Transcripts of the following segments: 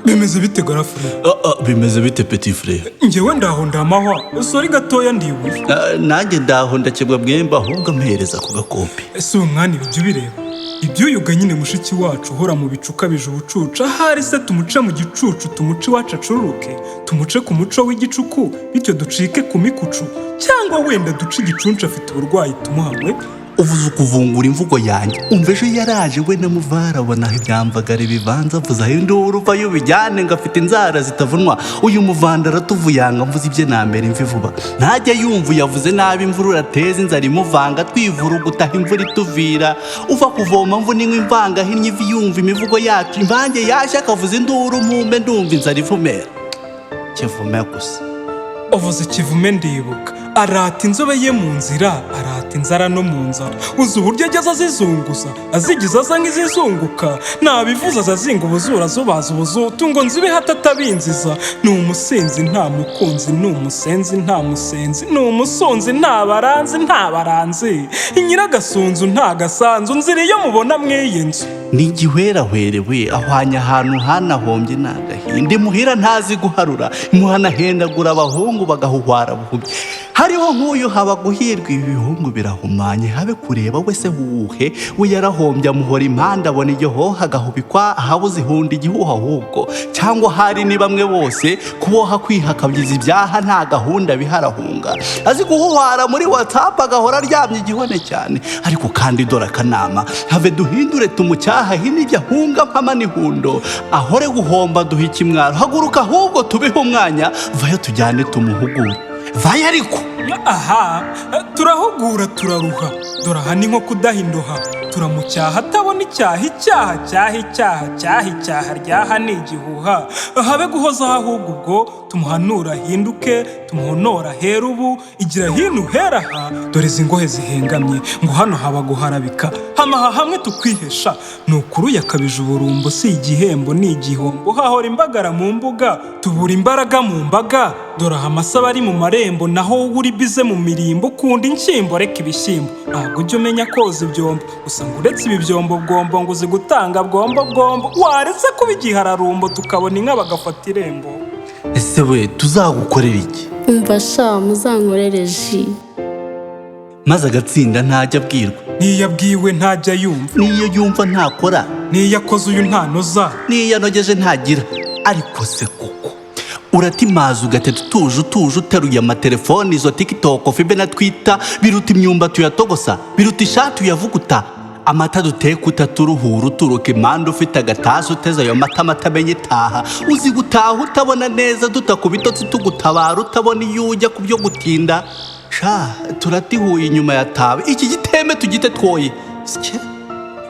bimeze bite garafure? Bimeze bite petit frère? Njyewe ndaho ndamahwa, usori gatoya ndibuye. Nanjye ndaho ndakebwa bwemba ahubwo ampereza ku gakopi. Ese umwana ibyo bireba? Ibyuyuga nyine mushiki wacu uhora mu bicuka bije ubucuca, ahari se tumuce mu gicucu tumuce iwacu acururuke, tumuce ku muco w'igicuku bityo ducike ku mikucu, cyangwa wenda duce igicuncu afite uburwayi tumuhamwe. Uvuze ukuvungura imvugo yanjye, umva ejo yaraje we na muvara bonaho ibyamvagara bibanza mvuza induru vayo bijyane ngafite inzara zitavunwa. Uyu muvanda aratuvuyanga mvuze ibye nambere imvi vuba, ntajya yumva yavuze nabi imvura urateza inzara imuvanga twivura gutaha imvura ituvira. Uva kuvoma mvu ninkwi imvanga hinnye ivi yumva imivugo yacu, imvange yashya akavuza induru mpumbe ndumva inzara ivumera. Kivume gusa uvuze kivume ndibuka, arata inzobe ye mu nzira, arata inzara no mu nzara. Uzi uburyo ageze azizunguza, azigize asa nk'izizunguka, nabivuza azazinga ubuzura zubaza ubuzutu ngo nzibe hatatabinziza. Ni umusinzi nta mukunzi, ni umusenzi nta musenzi, ni umusonzi nta baranzi nta baranzi, nyiragasunzu nta gasanzu, nzira iyo mubona mw'iyi nzu. Ni igihwerahwerewe ahwanya ahantu hanahombye n'agahinda, imuhira ntazi guharura, imuhana hendagura abahungu bagahuhwara buhumye. Hariho nk'uyu haba guhirwa ibi bihungu birahumanye, habe kureba wese huhe we yarahombye amuhora impande abona igihoha agahubikwa ahabuze ihunda igihuha ahubwo, cyangwa hari ni bamwe bose kuboha kwihakabyiza ibyaha nta gahunda biharahunga, azi guhuhwara muri WhatsApp agahora aryamye igihone cyane. Ariko kandi dora akanama, have duhindure tumucyaha hinijya hunga mpama n'ihundo, ahore guhomba duha ikimwaro, haguruka ahubwo tubeho umwanya vayo tujyane tumuhugure. Vaya ariko aha turahugura turaruha, dore aha ni nko kudahinduha, turamucyaha atabona icyaha, icyaha cyaha icyaha cyaha icyaha ryaha ni igihuha, habe guhozaho ahubwo ubwo tumuhanura hinduke, tumuhonora hera ubu, igira hino hera aha, dore izi ngohe zihengamye ngo hano haba guharabika, hamaha hamwe tukwihesha. Ni ukuri yakabije uburumbo, si igihembo ni igihombo, hahora imbagara mu mbuga tubura imbaraga mu mbaga, dore aha amasaba ari mu marembo, naho uri bize mu mirimbo, ukunda inshyimbo reka ibishyimbo, ntabwo ujya umenya koza ibyombo, gusa ngo uretse ibi byombo bwombo ngo uzi gutanga bwombo bwombo, waretse kuba igihararumbo tukabona inka bagafata irembo. Ese we tuzagukorera iki? Umva sha muzankorere ji, maze agatsinda ntajya abwirwa, niyo abwiwe ntajya yumva, niyo yumva ntakora, niyo akoze uyu ntanoza, niyo anogeje ntagira. Ariko se koko uratimaza ugateta utuje uteruye amatelefoni, izo TikTok fibe na Twitter biruta imyumbati uyatogosa, biruta ishati uyavuguta, amata duteka utaturuhura uturuka impande ufite agatasi uteze ayo mata atamenye itaha, uzi gutaha utabona neza dutakubitotsi tugutabara utabona iyo ujya ku byo gutinda. Sha turatihuye inyuma ya tabe, iki giteme tugite twoye sike.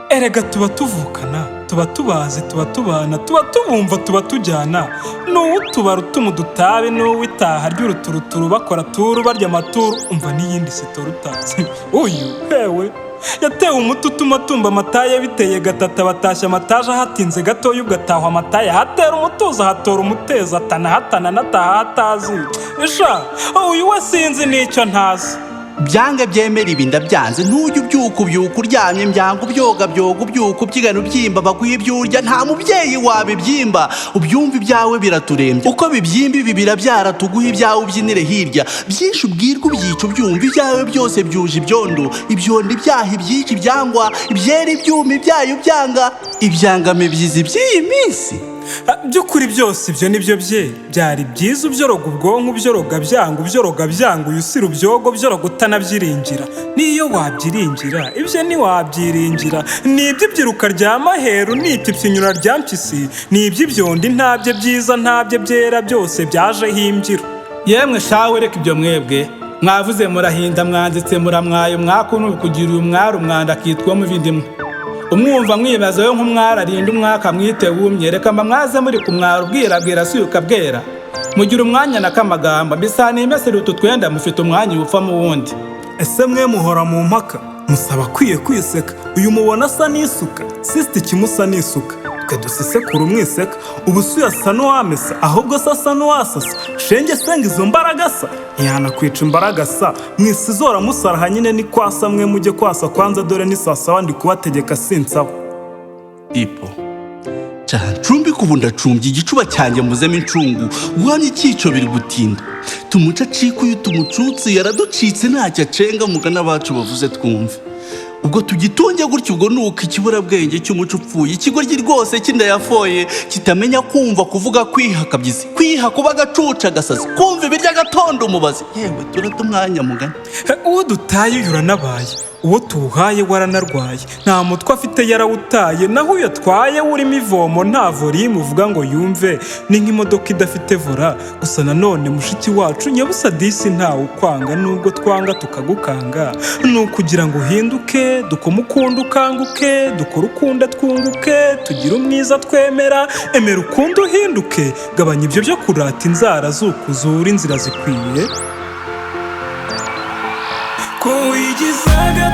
Erega tuba tuvukana, tuba tubazi, tuba tubana, tuba tubumva, tuba tujyana, n'uwo tubara utuma udutabe, n'uwo itaha ry'uruturuturu bakora turu barya amaturu, umva n'iyindi sitora utazi. Uyu hewe yatewe umuti utuma tumba amataye, biteye gatatu batashya amataje hatinze gatoya ugatahwa amataye, hatera umutuzo hatora umuteza, atanahatana nataha hatazi. Esha uyu we sinzi n'icyo ntazi. Byange byemera ibinda byanze, ntujye ubyuka uryamye mbyango byoga ubyuka ubyigana ubyimba baguye ibyurya, nta mubyeyi wabibyimba ubyumva ibyawe biraturembye, uko bibyimba ibi birabyara tuguhe ibyawe ubyinire hirya, byinshi ubwirwa ubyica ubyumva ibyawe byose byuje ibyondo, ibyondo ibyaha ibyiki byangwa ibyera ibyuma ibyayo byanga, ibyangame byizi by'iyi minsi. By'ukuri byose ibyo nibyo bye byari byiza, ubyoroga ubwonko ubyoroga byanga, ubyoroga byanga uyusira ubyogo byoroga utanabyiringira, niyo wabyiringira ibyo ntiwabyiringira, ni iby'ibyiruka rya maheru, ni iby'inyura rya mpyisi, ni iby'ibyondi ntabyo byiza ntabyo byera, byose byajeho imbyiro. Yemwe shawe reka ibyo mwebwe mwavuze murahinda mwanditse muramwaye mwakuntu kugira uyu mwari umwanda akitwa mu bindimwe, umwumva mwibaza yo nk'umwari arinda umwaka mwite wumye, reka mba mwaze muri kumwara ubwirabwira suyuka bwera, mugira umwanya na kamagambo mbisa nimesere utu twenda mufite umwanya upfa mu wundi. Ese mwe muhora mu mpaka musaba kwiye kwiseka, uyu mubona asa n'isuka sisiti kimusa n'isuka, twe dusisekura umwiseka, ubu si asa n'uwamesa ahubwo se asa n'uwasasa, shenge senga izo mbaraga sa ntiyanakwica imbaraga sa, mwisizora musaraha nyine ni kwasa, mwe mujye kwasa kwanza dore n'isasa wandi kubategeka sinsaba. Ipo ncumbi kubu ndacumbye igicuba cyanjye muzemo incungu guhamya icyico biri gutinda tumuca acika uyu tumucutsi yaraducitse ntacyo acenga mugana bacu bavuze twumve ubwo tugitunge gutyo ubwo nuko ikiburabwenge cy'umuco upfuye ikigoryi rwose kinda yafoye kitamenya kumva kuvuga kwiha kabyizi kwiha kuba agacuca gasazi kumva ibirya gatondo umubazi yewe turata umwanya mugana uwo dutaye uyu uranabaye uwo tuwuhaye waranarwaye nta mutwe afite yarawutaye naho uyo twaye urimo ivomo nta vorimu uvuga ngo yumve ni nk'imodoka idafite vora gusa nanone mushiki wacu nyabusa disi ntawe ukwanga nubwo twanga tukagukanga ni ukugira ngo uhinduke dukome ukunda ukanguke dukore ukunda twunguke tugire umwiza twemera emera ukunda uhinduke gabanya ibyo byo kurata inzara zukuzura inzira zikwiye ko wigizaga